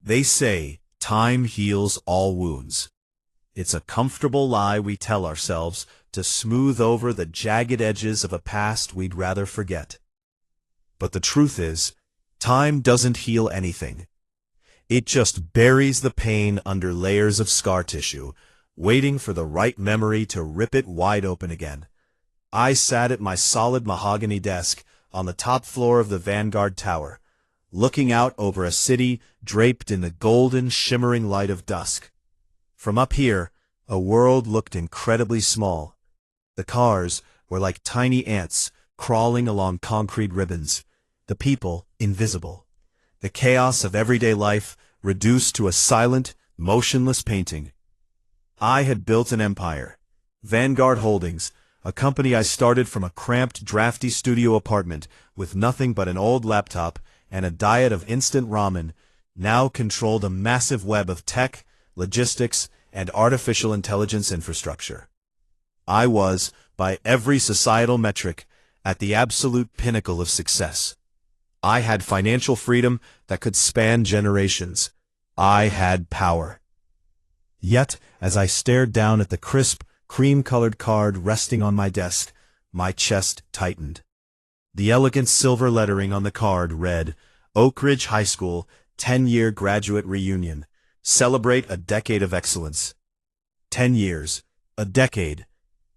They say time heals all wounds. It's a comfortable lie we tell ourselves to smooth over the jagged edges of a past we'd rather forget. But the truth is, time doesn't heal anything. It just buries the pain under layers of scar tissue, waiting for the right memory to rip it wide open again. I sat at my solid mahogany desk on the top floor of the Vanguard Tower, looking out over a city draped in the golden, shimmering light of dusk. From up here, a world looked incredibly small. The cars were like tiny ants crawling along concrete ribbons, the people invisible. The chaos of everyday life reduced to a silent, motionless painting. I had built an empire. Vanguard Holdings, a company I started from a cramped, drafty studio apartment with nothing but an old laptop and a diet of instant ramen, now controlled a massive web of tech, logistics, and artificial intelligence infrastructure. I was, by every societal metric, at the absolute pinnacle of success. I had financial freedom that could span generations. I had power. Yet, as I stared down at the crisp, cream-colored card resting on my desk, my chest tightened. The elegant silver lettering on the card read, Oak Ridge High School 10-year graduate reunion. Celebrate a decade of excellence. 10 years. A decade.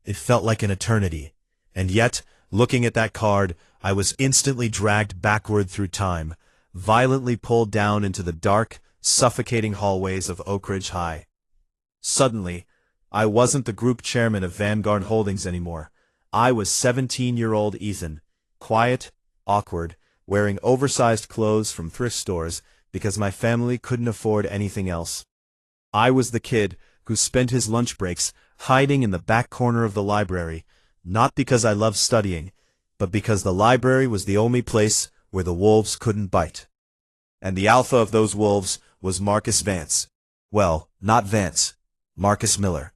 It felt like an eternity. And yet, looking at that card, I was instantly dragged backward through time, violently pulled down into the dark, suffocating hallways of Oak Ridge High. Suddenly, I wasn't the group chairman of Vanguard Holdings anymore. I was 17-year-old Ethan, quiet, awkward, wearing oversized clothes from thrift stores because my family couldn't afford anything else. I was the kid who spent his lunch breaks hiding in the back corner of the library, not because I loved studying, but because the library was the only place where the wolves couldn't bite. And the alpha of those wolves was Marcus Vance. Well, not Vance. Marcus Miller.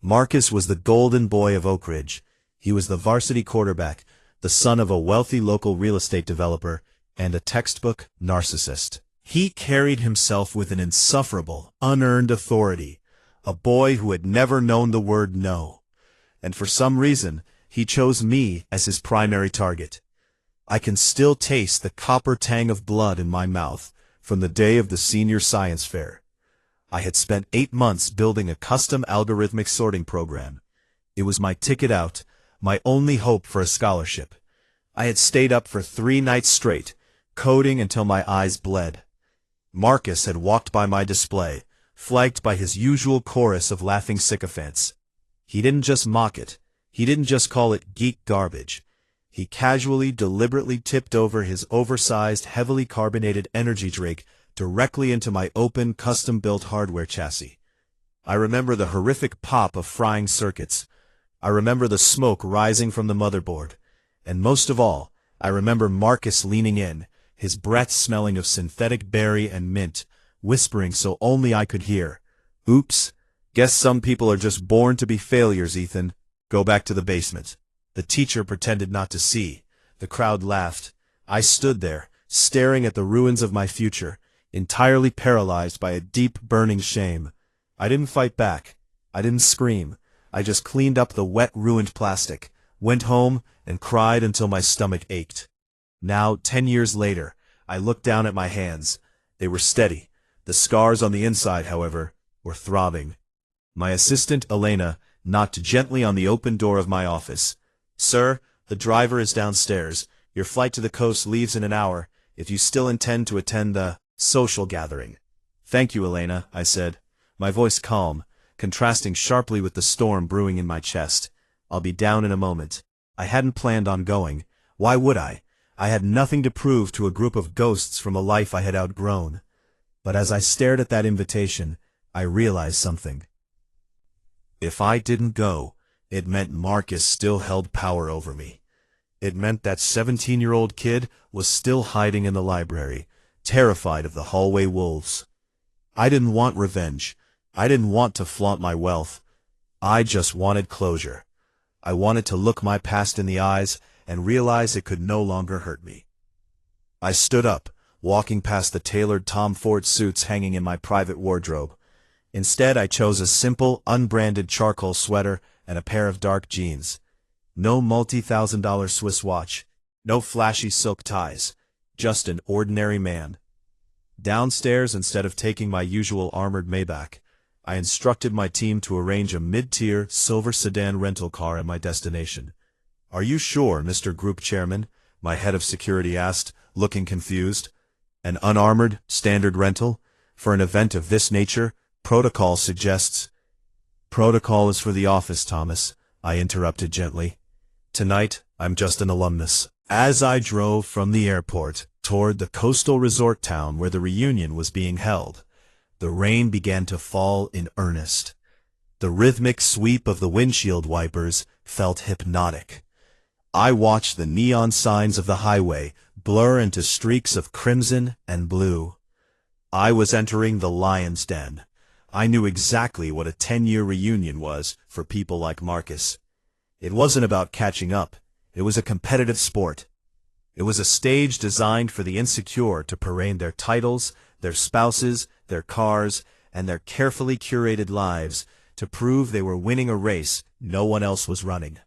Marcus was the golden boy of Oak Ridge. He was the varsity quarterback, the son of a wealthy local real estate developer, and a textbook narcissist. He carried himself with an insufferable, unearned authority, a boy who had never known the word no. And for some reason, he chose me as his primary target. I can still taste the copper tang of blood in my mouth from the day of the senior science fair. I had spent 8 months building a custom algorithmic sorting program. It was my ticket out, my only hope for a scholarship. I had stayed up for 3 nights straight, coding until my eyes bled. Marcus had walked by my display, flanked by his usual chorus of laughing sycophants. He didn't just mock it. He didn't just call it geek garbage. He casually, deliberately tipped over his oversized, heavily carbonated energy drink directly into my open, custom-built hardware chassis. I remember the horrific pop of frying circuits. I remember the smoke rising from the motherboard. And most of all, I remember Marcus leaning in, his breath smelling of synthetic berry and mint, whispering so only I could hear, "Oops, guess some people are just born to be failures, Ethan. Go back to the basement." The teacher pretended not to see. The crowd laughed. I stood there, staring at the ruins of my future, entirely paralyzed by a deep, burning shame. I didn't fight back. I didn't scream. I just cleaned up the wet, ruined plastic, went home, and cried until my stomach ached. Now, 10 years later, I looked down at my hands. They were steady. The scars on the inside, however, were throbbing. My assistant, Elena, knocked gently on the open door of my office. "Sir, the driver is downstairs. Your flight to the coast leaves in an hour, if you still intend to attend the social gathering." "Thank you, Elena," I said, my voice calm, contrasting sharply with the storm brewing in my chest. "I'll be down in a moment." I hadn't planned on going. Why would I? I had nothing to prove to a group of ghosts from a life I had outgrown. But as I stared at that invitation, I realized something. If I didn't go, it meant Marcus still held power over me. It meant that 17-year-old kid was still hiding in the library, terrified of the hallway wolves. I didn't want revenge. I didn't want to flaunt my wealth. I just wanted closure. I wanted to look my past in the eyes and realize it could no longer hurt me. I stood up, walking past the tailored Tom Ford suits hanging in my private wardrobe. Instead, I chose a simple, unbranded charcoal sweater and a pair of dark jeans. No multi-thousand-dollar Swiss watch, no flashy silk ties, just an ordinary man. Downstairs, instead of taking my usual armored Maybach, I instructed my team to arrange a mid-tier silver sedan rental car at my destination. "Are you sure, Mr. Group Chairman?" my head of security asked, looking confused. "An unarmored, standard rental? For an event of this nature, protocol suggests—" "Protocol is for the office, Thomas," I interrupted gently. "Tonight, I'm just an alumnus." As I drove from the airport toward the coastal resort town where the reunion was being held, the rain began to fall in earnest. The rhythmic sweep of the windshield wipers felt hypnotic. I watched the neon signs of the highway blur into streaks of crimson and blue. I was entering the lion's den. I knew exactly what a 10-year reunion was for people like Marcus. It wasn't about catching up. It was a competitive sport. It was a stage designed for the insecure to parade their titles, their spouses, their cars, and their carefully curated lives to prove they were winning a race no one else was running.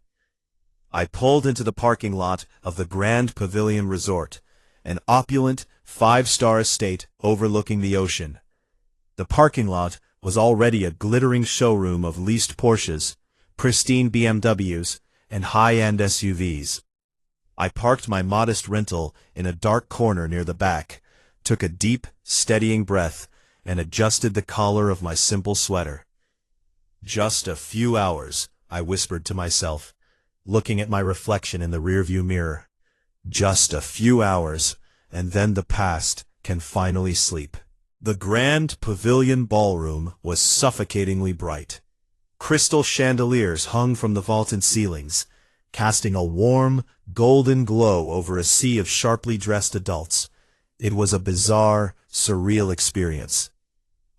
I pulled into the parking lot of the Grand Pavilion Resort, an opulent, 5-star estate overlooking the ocean. The parking lot was already a glittering showroom of leased Porsches, pristine BMWs, and high-end SUVs. I parked my modest rental in a dark corner near the back, took a deep, steadying breath, and adjusted the collar of my simple sweater. "Just a few hours," I whispered to myself, looking at my reflection in the rearview mirror. "Just a few hours, and then the past can finally sleep." The Grand Pavilion Ballroom was suffocatingly bright. Crystal chandeliers hung from the vaulted ceilings, casting a warm, golden glow over a sea of sharply dressed adults. It was a bizarre, surreal experience.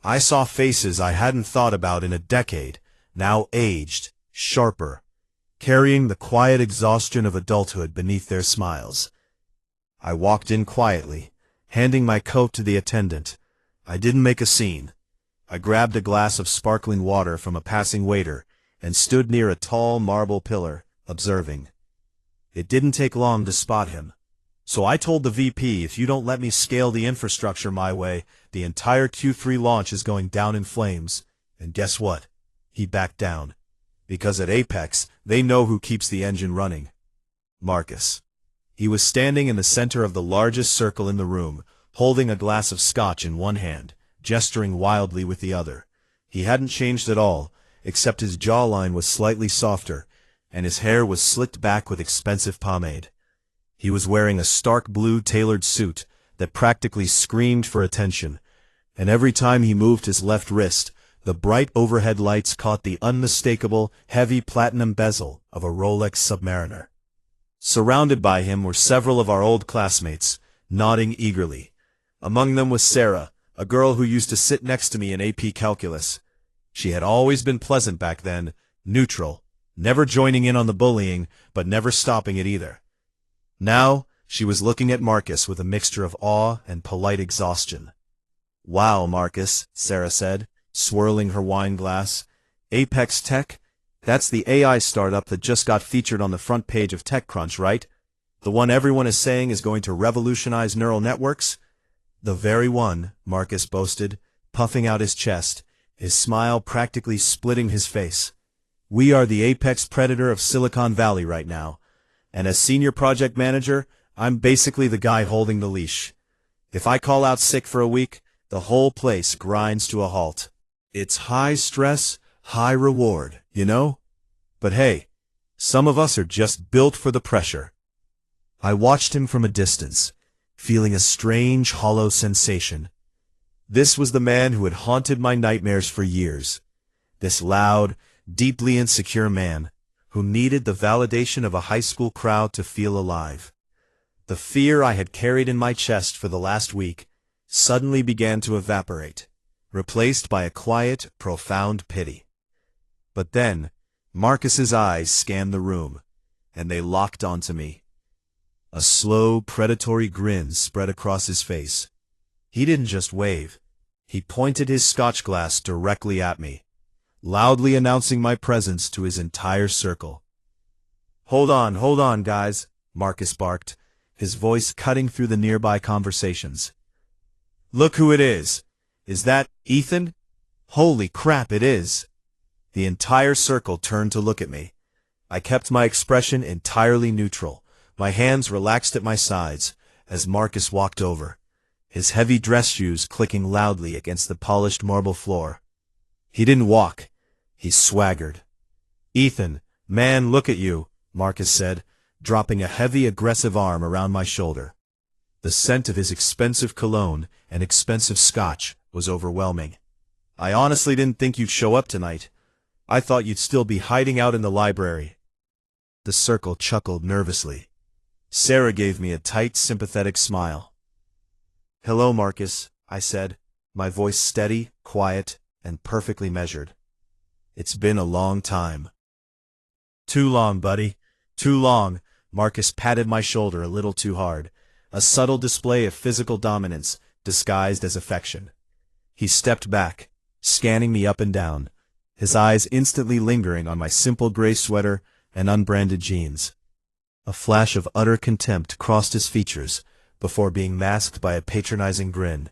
I saw faces I hadn't thought about in a decade, now aged, sharper, carrying the quiet exhaustion of adulthood beneath their smiles. I walked in quietly, handing my coat to the attendant. I didn't make a scene. I grabbed a glass of sparkling water from a passing waiter and stood near a tall marble pillar, observing. It didn't take long to spot him. So I told the VP, "If you don't let me scale the infrastructure my way, the entire Q3 launch is going down in flames." And guess what? He backed down. Because at Apex, they know who keeps the engine running. Marcus. He was standing in the center of the largest circle in the room, holding a glass of scotch in one hand, gesturing wildly with the other. He hadn't changed at all, except his jawline was slightly softer, and his hair was slicked back with expensive pomade. He was wearing a stark blue tailored suit that practically screamed for attention, and every time he moved his left wrist, the bright overhead lights caught the unmistakable, heavy platinum bezel of a Rolex Submariner. Surrounded by him were several of our old classmates, nodding eagerly. Among them was Sarah, a girl who used to sit next to me in AP Calculus. She had always been pleasant back then, neutral, never joining in on the bullying, but never stopping it either. Now, she was looking at Marcus with a mixture of awe and polite exhaustion. "Wow, Marcus," Sarah said, swirling her wine glass. "Apex Tech? That's the AI startup that just got featured on the front page of TechCrunch, right? The one everyone is saying is going to revolutionize neural networks?" "The very one," Marcus boasted, puffing out his chest, his smile practically splitting his face. "We are the apex predator of Silicon Valley right now, and as senior project manager, I'm basically the guy holding the leash. If I call out sick for a week, the whole place grinds to a halt. It's high stress, high reward, you know? But hey, some of us are just built for the pressure." I watched him from a distance, feeling a strange, hollow sensation. This was the man who had haunted my nightmares for years. This loud, deeply insecure man, who needed the validation of a high school crowd to feel alive. The fear I had carried in my chest for the last week suddenly began to evaporate, replaced by a quiet, profound pity. But then, Marcus's eyes scanned the room, and they locked onto me. A slow, predatory grin spread across his face. He didn't just wave. He pointed his scotch glass directly at me, loudly announcing my presence to his entire circle. Hold on, guys," Marcus barked, his voice cutting through the nearby conversations. "Look who it is. Is that Ethan? Holy crap, it is." The entire circle turned to look at me. I kept my expression entirely neutral, my hands relaxed at my sides, as Marcus walked over, his heavy dress shoes clicking loudly against the polished marble floor. He didn't walk. He swaggered. "Ethan, man, look at you," Marcus said, dropping a heavy, aggressive arm around my shoulder. The scent of his expensive cologne and expensive scotch was overwhelming. "I honestly didn't think you'd show up tonight. I thought you'd still be hiding out in the library." The circle chuckled nervously. Sarah gave me a tight, sympathetic smile. "Hello, Marcus," I said, my voice steady, quiet, and perfectly measured. "It's been a long time." "Too long, buddy. Too long." Marcus patted my shoulder a little too hard, a subtle display of physical dominance disguised as affection. He stepped back, scanning me up and down, his eyes instantly lingering on my simple gray sweater and unbranded jeans. A flash of utter contempt crossed his features before being masked by a patronizing grin.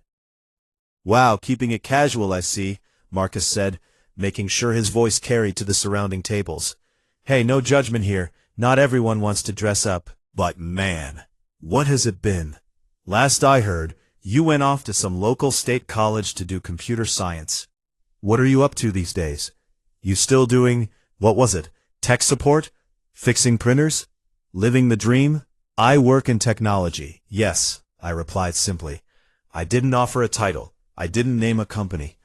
"Wow, keeping it casual, I see," Marcus said, making sure his voice carried to the surrounding tables. "Hey, no judgment here. Not everyone wants to dress up. But man, what has it been? Last I heard, you went off to some local state college to do computer science. What are you up to these days? You still doing, what was it, tech support? Fixing printers? Living the dream?" "I work in technology, yes," I replied simply. I didn't offer a title. I didn't name a company.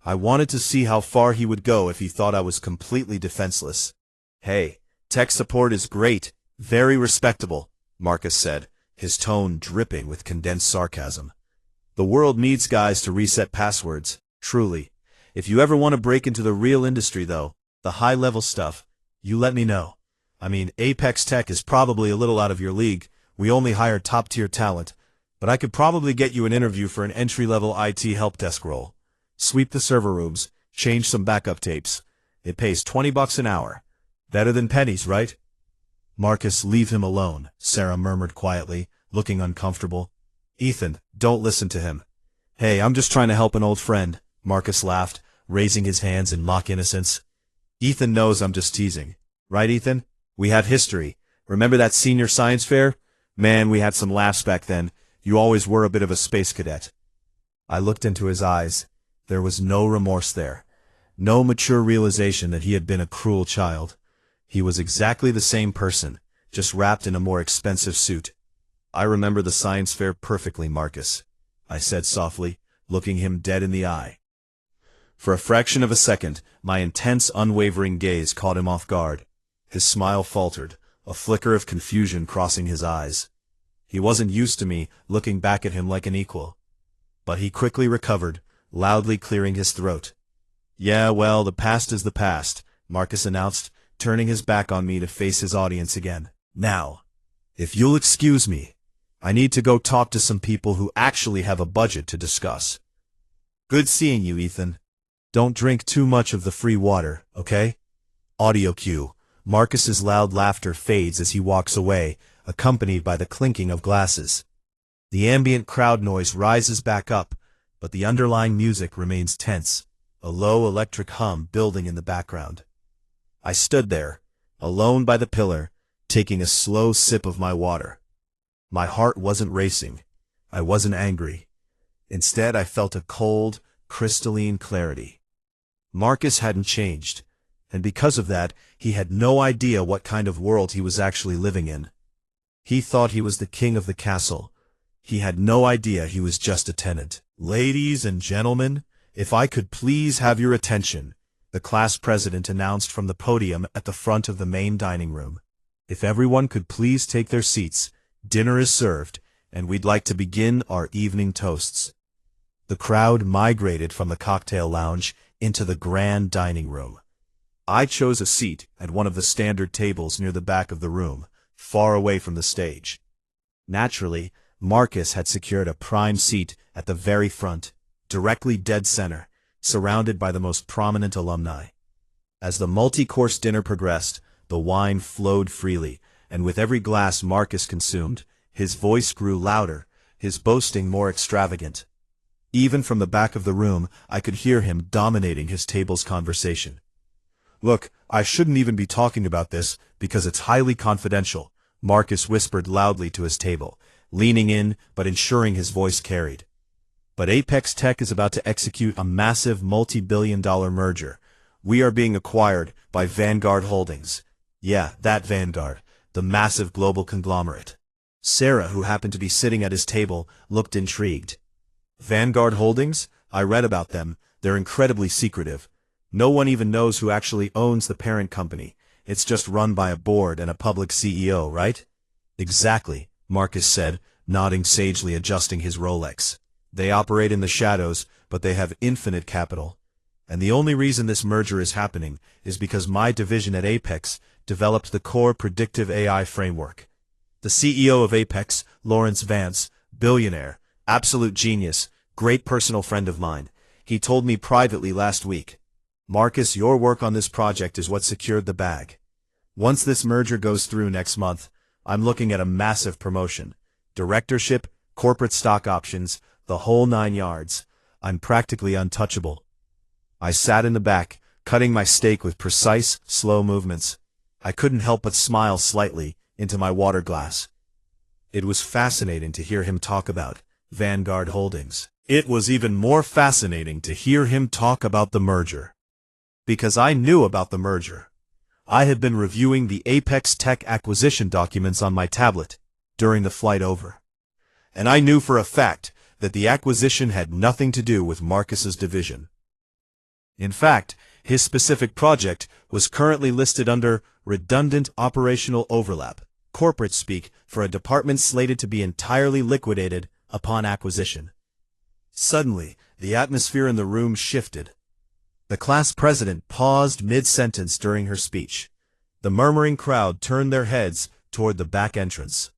I wanted to see how far he would go if he thought I was completely defenseless. "Hey, tech support is great, very respectable," Marcus said, his tone dripping with condensed sarcasm. "The world needs guys to reset passwords, truly. If you ever want to break into the real industry, though, the high-level stuff, you let me know. I mean, Apex Tech is probably a little out of your league. We only hire top-tier talent. But I could probably get you an interview for an entry-level IT help desk role. Sweep the server rooms, change some backup tapes. It pays $20 an hour. Better than pennies, right?" "Marcus, leave him alone," Sarah murmured quietly, looking uncomfortable. "Ethan, don't listen to him." "Hey, I'm just trying to help an old friend," Marcus laughed, raising his hands in mock innocence. "Ethan knows I'm just teasing. Right, Ethan? We have history. Remember that senior science fair? Man, we had some laughs back then. You always were a bit of a space cadet." I looked into his eyes. There was no remorse there. No mature realization that he had been a cruel child. He was exactly the same person, just wrapped in a more expensive suit. "I remember the science fair perfectly, Marcus," I said softly, looking him dead in the eye. For a fraction of a second, my intense, unwavering gaze caught him off guard. His smile faltered, a flicker of confusion crossing his eyes. He wasn't used to me looking back at him like an equal. But he quickly recovered, loudly clearing his throat. "Yeah, well, the past is the past," Marcus announced, turning his back on me to face his audience again. "Now, if you'll excuse me, I need to go talk to some people who actually have a budget to discuss." "Good seeing you, Ethan. Don't drink too much of the free water, okay?" Audio cue. Marcus's loud laughter fades as he walks away, accompanied by the clinking of glasses. The ambient crowd noise rises back up, but the underlying music remains tense, a low electric hum building in the background. I stood there, alone by the pillar, taking a slow sip of my water. My heart wasn't racing. I wasn't angry. Instead, I felt a cold, crystalline clarity. Marcus hadn't changed, and because of that, he had no idea what kind of world he was actually living in. He thought he was the king of the castle. He had no idea he was just a tenant. "Ladies and gentlemen, if I could please have your attention," the class president announced from the podium at the front of the main dining room. "If everyone could please take their seats, dinner is served, and we'd like to begin our evening toasts." The crowd migrated from the cocktail lounge into the grand dining room. I chose a seat at one of the standard tables near the back of the room, far away from the stage. Naturally, Marcus had secured a prime seat at the very front, directly dead center, surrounded by the most prominent alumni. As the multi-course dinner progressed, the wine flowed freely, and with every glass Marcus consumed, his voice grew louder, his boasting more extravagant. Even from the back of the room, I could hear him dominating his table's conversation. "Look, I shouldn't even be talking about this, because it's highly confidential," Marcus whispered loudly to his table, leaning in but ensuring his voice carried. "But Apex Tech is about to execute a massive multi-billion-dollar merger. We are being acquired by Vanguard Holdings. Yeah, that Vanguard, the massive global conglomerate." Sarah, who happened to be sitting at his table, looked intrigued. "Vanguard Holdings? I read about them. They're incredibly secretive. No one even knows who actually owns the parent company. It's just run by a board and a public CEO, right?" "Exactly," Marcus said, nodding sagely, adjusting his Rolex. "They operate in the shadows, but they have infinite capital. And the only reason this merger is happening is because my division at Apex developed the core predictive AI framework. The CEO of Apex, Lawrence Vance, billionaire, absolute genius, great personal friend of mine. He told me privately last week, 'Marcus, your work on this project is what secured the bag. Once this merger goes through next month, I'm looking at a massive promotion. Directorship, corporate stock options, the whole 9 yards. I'm practically untouchable.'" I sat in the back, cutting my steak with precise, slow movements. I couldn't help but smile slightly into my water glass. It was fascinating to hear him talk about Vanguard Holdings. It was even more fascinating to hear him talk about the merger. Because I knew about the merger. I had been reviewing the Apex Tech acquisition documents on my tablet during the flight over. And I knew for a fact that the acquisition had nothing to do with Marcus's division. In fact, his specific project was currently listed under redundant operational overlap, corporate speak for a department slated to be entirely liquidated upon acquisition. Suddenly, the atmosphere in the room shifted. The class president paused mid-sentence during her speech. The murmuring crowd turned their heads toward the back entrance.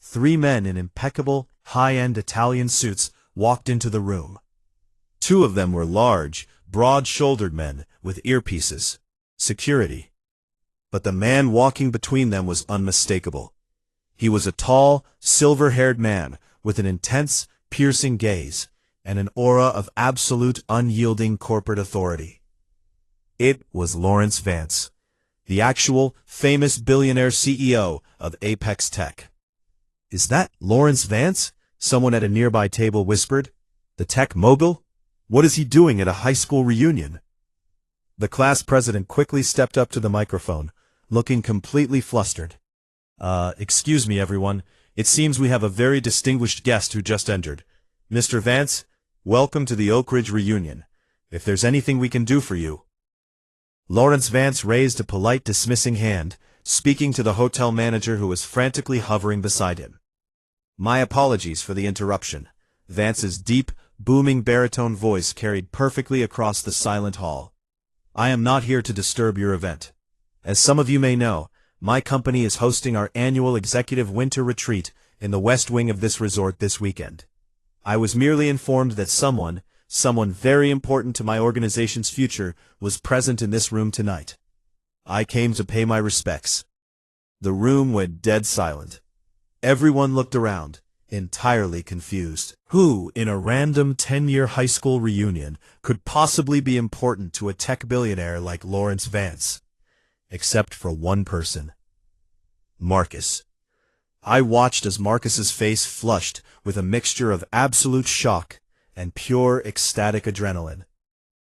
3 men in impeccable, high-end Italian suits walked into the room. 2 of them were large, broad-shouldered men with earpieces. Security. But the man walking between them was unmistakable. He was a tall, silver-haired man with an intense, piercing gaze and an aura of absolute, unyielding corporate authority. It was Lawrence Vance, the actual, famous billionaire CEO of Apex Tech. "Is that Lawrence Vance?" someone at a nearby table whispered. "The tech mogul? What is he doing at a high school reunion?" The class president quickly stepped up to the microphone, looking completely flustered. Excuse me, everyone. It seems we have a very distinguished guest who just entered. Mr. Vance, welcome to the Oak Ridge reunion. If there's anything we can do for you." Lawrence Vance raised a polite dismissing hand, speaking to the hotel manager who was frantically hovering beside him. "My apologies for the interruption." Vance's deep, booming baritone voice carried perfectly across the silent hall. "I am not here to disturb your event. As some of you may know, my company is hosting our annual executive winter retreat in the west wing of this resort this weekend. I was merely informed that someone very important to my organization's future, was present in this room tonight. I came to pay my respects." The room went dead silent. Everyone looked around, entirely confused. Who, in a random 10-year high school reunion, could possibly be important to a tech billionaire like Lawrence Vance? Except for one person. Marcus. I watched as Marcus's face flushed with a mixture of absolute shock and pure ecstatic adrenaline.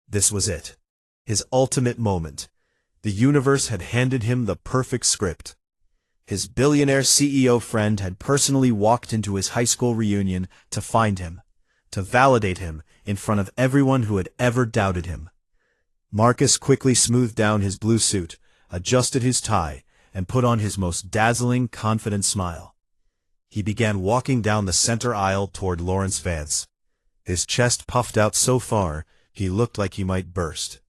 This was it. His ultimate moment. The universe had handed him the perfect script. His billionaire CEO friend had personally walked into his high school reunion to find him, to validate him in front of everyone who had ever doubted him. Marcus quickly smoothed down his blue suit, adjusted his tie, and put on his most dazzling, confident smile. He began walking down the center aisle toward Lawrence Vance. His chest puffed out so far, he looked like he might burst.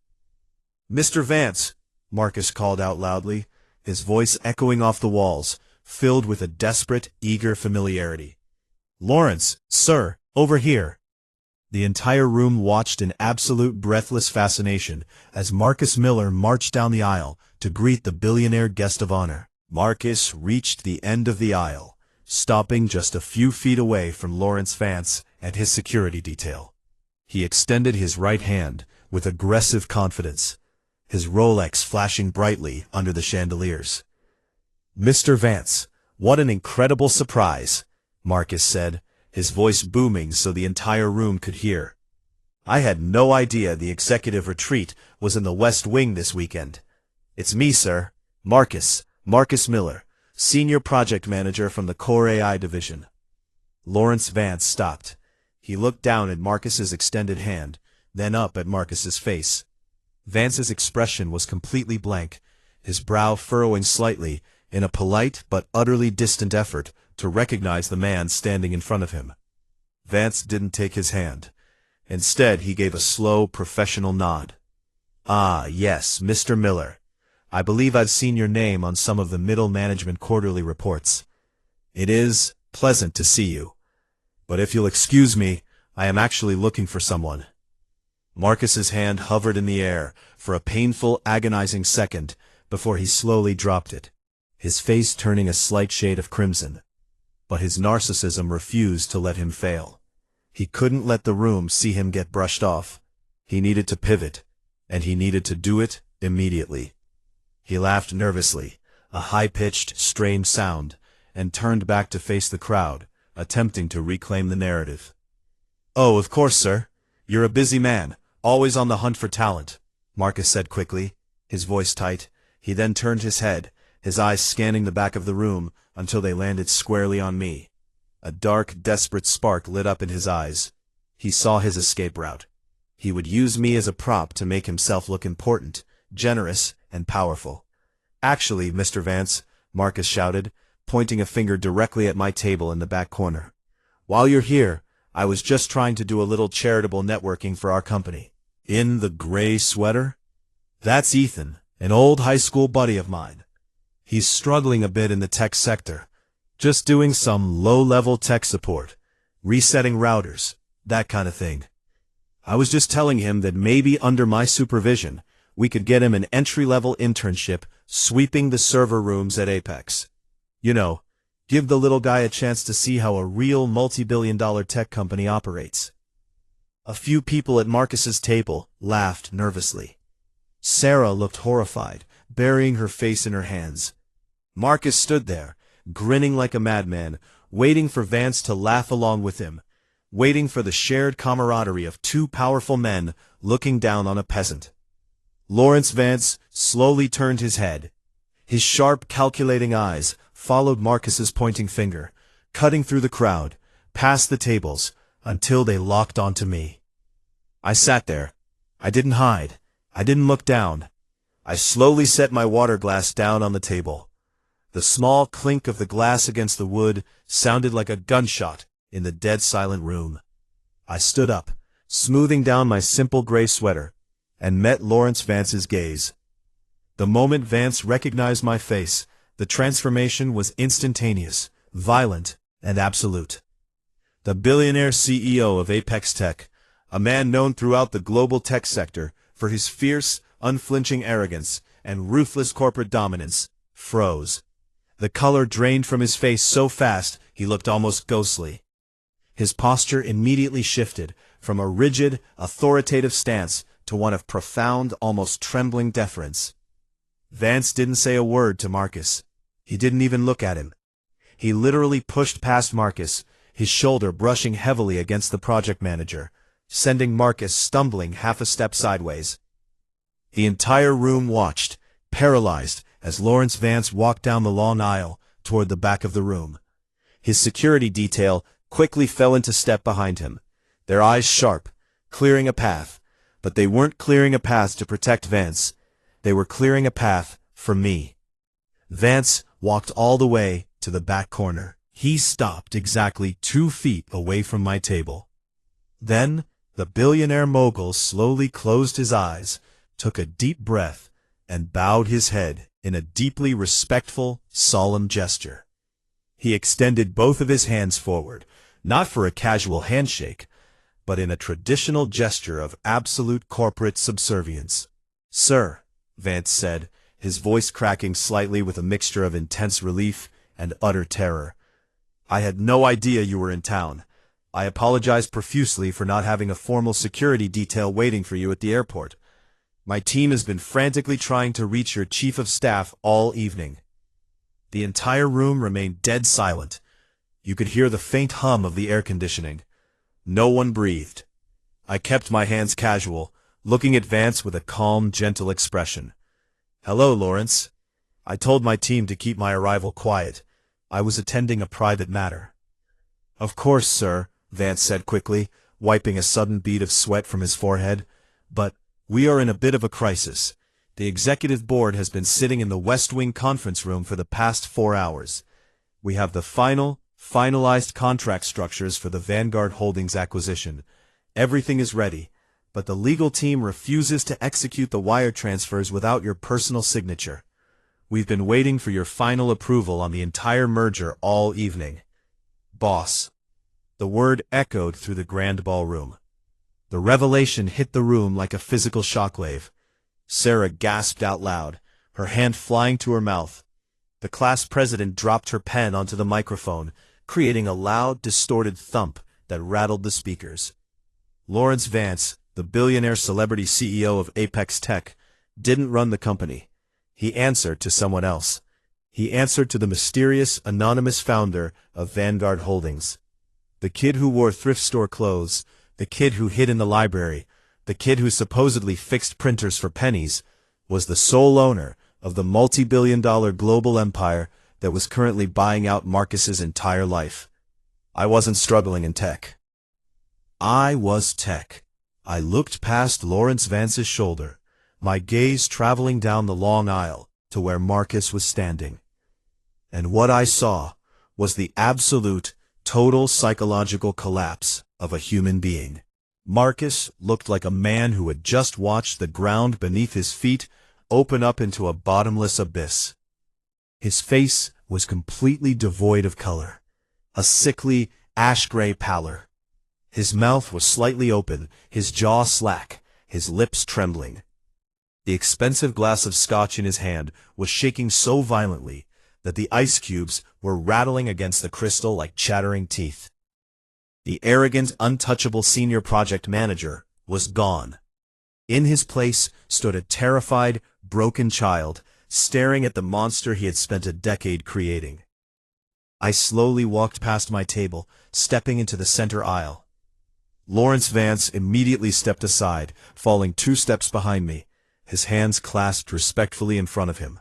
"Mr. Vance," Marcus called out loudly, his voice echoing off the walls, filled with a desperate, eager familiarity. "Lawrence, sir, over here." The entire room watched in absolute breathless fascination as Marcus Miller marched down the aisle to greet the billionaire guest of honor. Marcus reached the end of the aisle, stopping just a few feet away from Lawrence Vance and his security detail. He extended his right hand with aggressive confidence, his Rolex flashing brightly under the chandeliers. "Mr. Vance, what an incredible surprise," Marcus said, his voice booming so the entire room could hear. "I had no idea the executive retreat was in the West Wing this weekend. It's me, sir, Marcus Miller, Senior Project Manager from the Core AI Division." Lawrence Vance stopped. He looked down at Marcus's extended hand, then up at Marcus's face. Vance's expression was completely blank, his brow furrowing slightly in a polite but utterly distant effort to recognize the man standing in front of him. Vance didn't take his hand. Instead, he gave a slow, professional nod. "Ah, yes, Mr. Miller. I believe I've seen your name on some of the middle management quarterly reports. It is pleasant to see you. But if you'll excuse me, I am actually looking for someone." Marcus's hand hovered in the air for a painful, agonizing second before he slowly dropped it, his face turning a slight shade of crimson. But his narcissism refused to let him fail. He couldn't let the room see him get brushed off. He needed to pivot, and he needed to do it immediately. He laughed nervously, a high-pitched, strained sound, and turned back to face the crowd, attempting to reclaim the narrative. "Oh, of course, sir. You're a busy man, always on the hunt for talent," Marcus said quickly, his voice tight. He then turned his head, his eyes scanning the back of the room until they landed squarely on me. A dark, desperate spark lit up in his eyes. He saw his escape route. He would use me as a prop to make himself look important, generous, and powerful. "Actually, Mr. Vance," Marcus shouted, pointing a finger directly at my table in the back corner. "While you're here, I was just trying to do a little charitable networking for our company." "In the gray sweater?" "That's Ethan, an old high school buddy of mine. He's struggling a bit in the tech sector, just doing some low-level tech support, resetting routers, that kind of thing. I was just telling him that maybe under my supervision, we could get him an entry-level internship sweeping the server rooms at Apex. You know, give the little guy a chance to see how a real multi-billion-dollar tech company operates." A few people at Marcus's table laughed nervously. Sarah looked horrified, burying her face in her hands. Marcus stood there, grinning like a madman, waiting for Vance to laugh along with him, waiting for the shared camaraderie of two powerful men looking down on a peasant. Lawrence Vance slowly turned his head. His sharp, calculating eyes followed Marcus's pointing finger, cutting through the crowd, past the tables, until they locked onto me. I sat there. I didn't hide. I didn't look down. I slowly set my water glass down on the table. The small clink of the glass against the wood sounded like a gunshot in the dead silent room. I stood up, smoothing down my simple gray sweater, and met Lawrence Vance's gaze. The moment Vance recognized my face, the transformation was instantaneous, violent, and absolute. The billionaire CEO of Apex Tech, a man known throughout the global tech sector for his fierce, unflinching arrogance and ruthless corporate dominance, froze. The color drained from his face so fast he looked almost ghostly. His posture immediately shifted from a rigid, authoritative stance to one of profound, almost trembling deference. Vance didn't say a word to Marcus. He didn't even look at him. He literally pushed past Marcus, his shoulder brushing heavily against the project manager, sending Marcus stumbling half a step sideways. The entire room watched, paralyzed, as Lawrence Vance walked down the long aisle toward the back of the room. His security detail quickly fell into step behind him, their eyes sharp, clearing a path. But they weren't clearing a path to protect Vance. They were clearing a path for me. Vance walked all the way to the back corner. He stopped exactly 2 feet away from my table. Then, the billionaire mogul slowly closed his eyes, took a deep breath, and bowed his head in a deeply respectful, solemn gesture. He extended both of his hands forward, not for a casual handshake, but in a traditional gesture of absolute corporate subservience. "Sir," Vance said, his voice cracking slightly with a mixture of intense relief and utter terror. "I had no idea you were in town. I apologize profusely for not having a formal security detail waiting for you at the airport. My team has been frantically trying to reach your chief of staff all evening." The entire room remained dead silent. You could hear the faint hum of the air conditioning. No one breathed. I kept my hands casual, looking at Vance with a calm, gentle expression. "Hello, Lawrence. I told my team to keep my arrival quiet. I was attending a private matter." "Of course, sir," Vance said quickly, wiping a sudden bead of sweat from his forehead. "But we are in a bit of a crisis. The executive board has been sitting in the West Wing conference room for the past 4 hours. We have the finalized contract structures for the Vanguard Holdings acquisition. Everything is ready, but the legal team refuses to execute the wire transfers without your personal signature. We've been waiting for your final approval on the entire merger all evening." "Boss." The word echoed through the grand ballroom. The revelation hit the room like a physical shockwave. Sarah gasped out loud, her hand flying to her mouth. The class president dropped her pen onto the microphone, creating a loud, distorted thump that rattled the speakers. Lawrence Vance, the billionaire celebrity CEO of Apex Tech, didn't run the company. He answered to someone else. He answered to the mysterious, anonymous founder of Vanguard Holdings. The kid who wore thrift store clothes, the kid who hid in the library, the kid who supposedly fixed printers for pennies, was the sole owner of the multi-billion-dollar global empire that was currently buying out Marcus's entire life. I wasn't struggling in tech. I was tech. I looked past Lawrence Vance's shoulder, my gaze traveling down the long aisle to where Marcus was standing. And what I saw was the absolute, total psychological collapse of a human being. Marcus looked like a man who had just watched the ground beneath his feet open up into a bottomless abyss. His face was completely devoid of color, a sickly, ash-gray pallor. His mouth was slightly open, his jaw slack, his lips trembling. The expensive glass of scotch in his hand was shaking so violently that the ice cubes were rattling against the crystal like chattering teeth. The arrogant, untouchable senior project manager was gone. In his place stood a terrified, broken child, staring at the monster he had spent a decade creating. I slowly walked past my table, stepping into the center aisle. Lawrence Vance immediately stepped aside, falling 2 steps behind me, his hands clasped respectfully in front of him,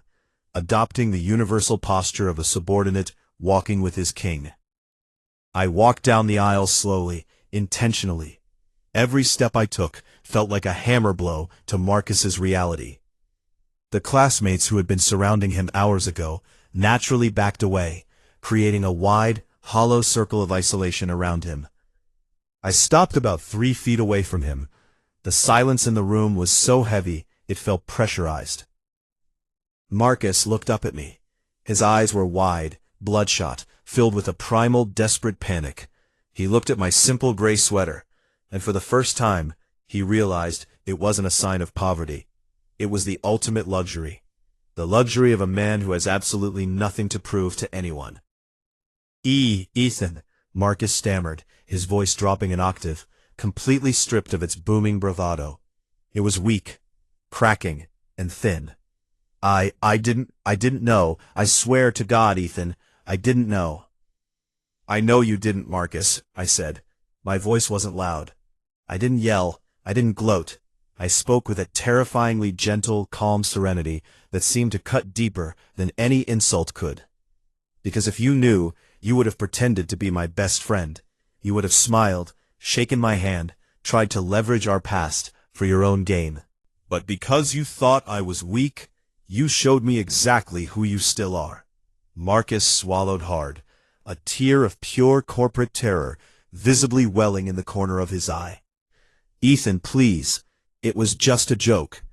adopting the universal posture of a subordinate walking with his king. I walked down the aisle slowly, intentionally. Every step I took felt like a hammer blow to Marcus's reality. The classmates who had been surrounding him hours ago naturally backed away, creating a wide, hollow circle of isolation around him. I stopped about 3 feet away from him. The silence in the room was so heavy it felt pressurized. Marcus looked up at me. His eyes were wide, bloodshot, filled with a primal, desperate panic. He looked at my simple gray sweater, and for the first time, he realized it wasn't a sign of poverty. It was the ultimate luxury. The luxury of a man who has absolutely nothing to prove to anyone. Ethan, Marcus stammered, his voice dropping an octave, completely stripped of its booming bravado. It was weak, cracking, and thin. I didn't know. I swear to God, Ethan, I didn't know." "I know you didn't, Marcus," I said. My voice wasn't loud. I didn't yell. I didn't gloat. I spoke with a terrifyingly gentle, calm serenity that seemed to cut deeper than any insult could. Because if you knew, you would have pretended to be my best friend. You would have smiled, shaken my hand, tried to leverage our past for your own gain. But because you thought I was weak, you showed me exactly who you still are. Marcus swallowed hard, a tear of pure corporate terror visibly welling in the corner of his eye. "Ethan, please. It was just a joke.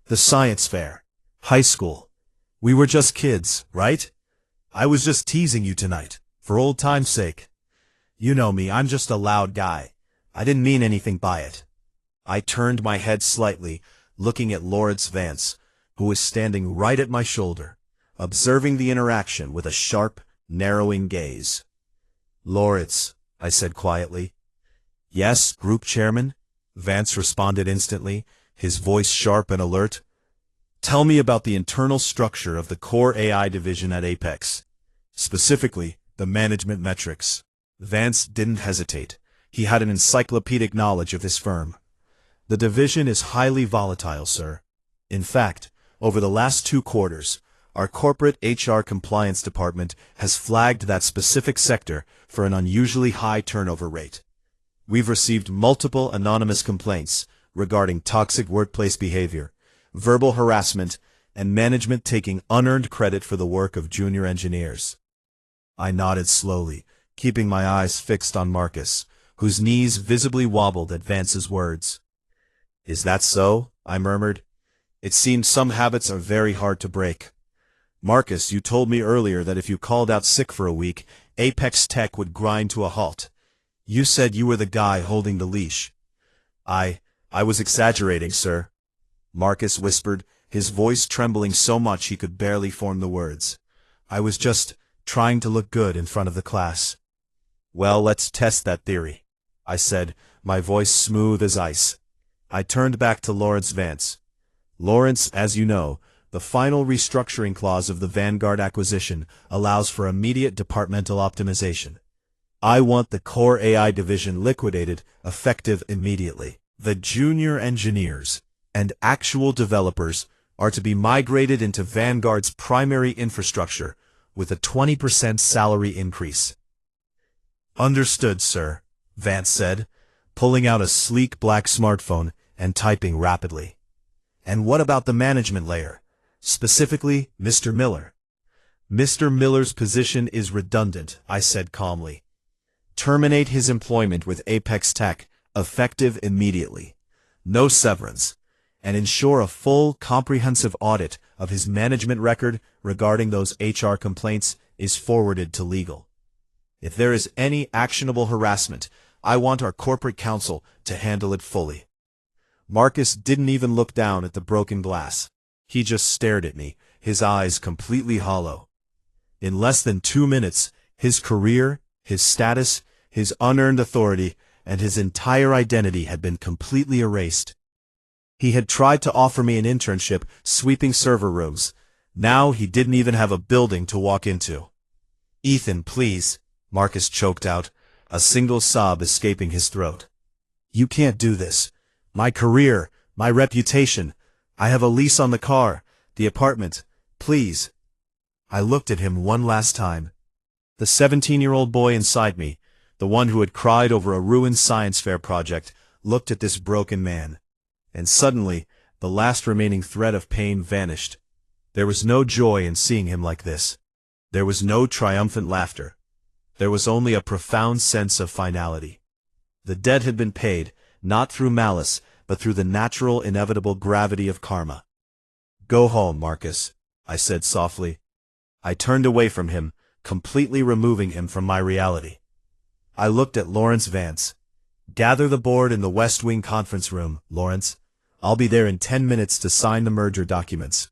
The science fair. High school. We were just kids, right? I was just teasing you tonight. For old time's sake. You know me, I'm just a loud guy. I didn't mean anything by it. I turned my head slightly, looking at Lawrence Vance, who was standing right at my shoulder, observing the interaction with a sharp, narrowing gaze. "Lawrence," I said quietly. "Yes, Group Chairman," Vance responded instantly, his voice sharp and alert. "Tell me about the internal structure of the core AI division at Apex. Specifically, the management metrics." Vance didn't hesitate. He had an encyclopedic knowledge of his firm. "The division is highly volatile, sir. In fact, over the last 2 quarters, our corporate HR compliance department has flagged that specific sector for an unusually high turnover rate. We've received multiple anonymous complaints regarding toxic workplace behavior, verbal harassment, and management taking unearned credit for the work of junior engineers." I nodded slowly, keeping my eyes fixed on Marcus, whose knees visibly wobbled at Vance's words. "Is that so?" I murmured. "It seems some habits are very hard to break. Marcus, you told me earlier that if you called out sick for a week, Apex Tech would grind to a halt. You said you were the guy holding the leash." I was exaggerating, sir," Marcus whispered, his voice trembling so much he could barely form the words. "I was just trying to look good in front of the class." "Well, let's test that theory," I said, my voice smooth as ice. I turned back to Lawrence Vance. "Lawrence, as you know, the final restructuring clause of the Vanguard acquisition allows for immediate departmental optimization. I want the core AI division liquidated, effective immediately. The junior engineers and actual developers are to be migrated into Vanguard's primary infrastructure with a 20% salary increase." "Understood, sir," Vance said, pulling out a sleek black smartphone and typing rapidly. "And what about the management layer? Specifically, Mr. Miller?" "Mr. Miller's position is redundant," I said calmly. "Terminate his employment with Apex Tech, effective immediately. No severance. And ensure a full, comprehensive audit of his management record regarding those HR complaints is forwarded to legal. If there is any actionable harassment, I want our corporate counsel to handle it fully." Marcus didn't even look down at the broken glass. He just stared at me, his eyes completely hollow. In less than 2 minutes, his career, his status, his unearned authority, and his entire identity had been completely erased. He had tried to offer me an internship sweeping server rooms. Now he didn't even have a building to walk into. "Ethan, please," Marcus choked out, a single sob escaping his throat. "You can't do this. My career, my reputation. I have a lease on the car, the apartment. Please." I looked at him one last time. The 17-year-old boy inside me, the one who had cried over a ruined science fair project, looked at this broken man. And suddenly, the last remaining thread of pain vanished. There was no joy in seeing him like this. There was no triumphant laughter. There was only a profound sense of finality. The debt had been paid, not through malice, but through the natural, inevitable gravity of karma. "Go home, Marcus," I said softly. I turned away from him, completely removing him from my reality. I looked at Lawrence Vance. "Gather the board in the West Wing conference room, Lawrence. I'll be there in 10 minutes to sign the merger documents."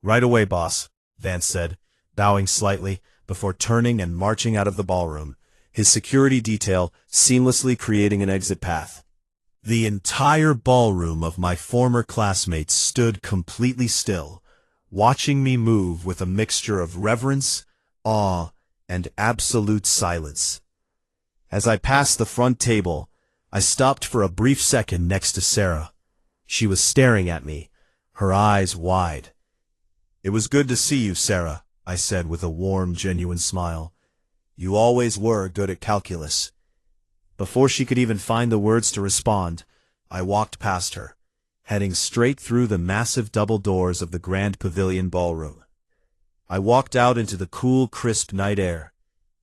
"Right away, boss," Vance said, bowing slightly, before turning and marching out of the ballroom, his security detail seamlessly creating an exit path. The entire ballroom of my former classmates stood completely still, watching me move with a mixture of reverence, awe, and absolute silence. As I passed the front table, I stopped for a brief second next to Sarah. She was staring at me, her eyes wide. "It was good to see you, Sarah," I said with a warm, genuine smile. "You always were good at calculus." Before she could even find the words to respond, I walked past her, heading straight through the massive double doors of the Grand Pavilion ballroom. I walked out into the cool, crisp night air.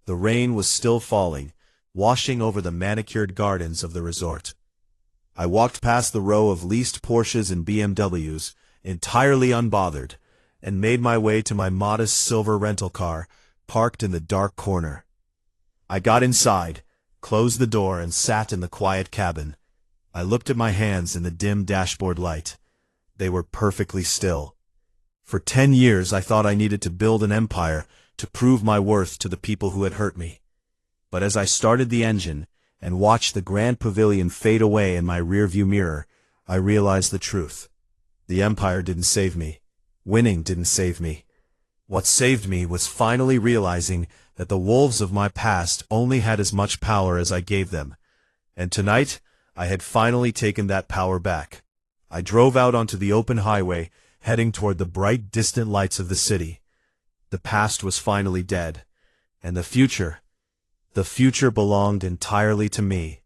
The rain was still falling, washing over the manicured gardens of the resort. I walked past the row of leased Porsches and BMWs, entirely unbothered, and made my way to my modest silver rental car, parked in the dark corner. I got inside, closed the door, and sat in the quiet cabin. I looked at my hands in the dim dashboard light. They were perfectly still. For 10 years I thought I needed to build an empire to prove my worth to the people who had hurt me. But as I started the engine and watched the grand pavilion fade away in my rearview mirror, I realized the truth. The empire didn't save me. Winning didn't save me. What saved me was finally realizing that the wolves of my past only had as much power as I gave them. And tonight, I had finally taken that power back. I drove out onto the open highway, heading toward the bright, distant lights of the city. The past was finally dead, and the future belonged entirely to me.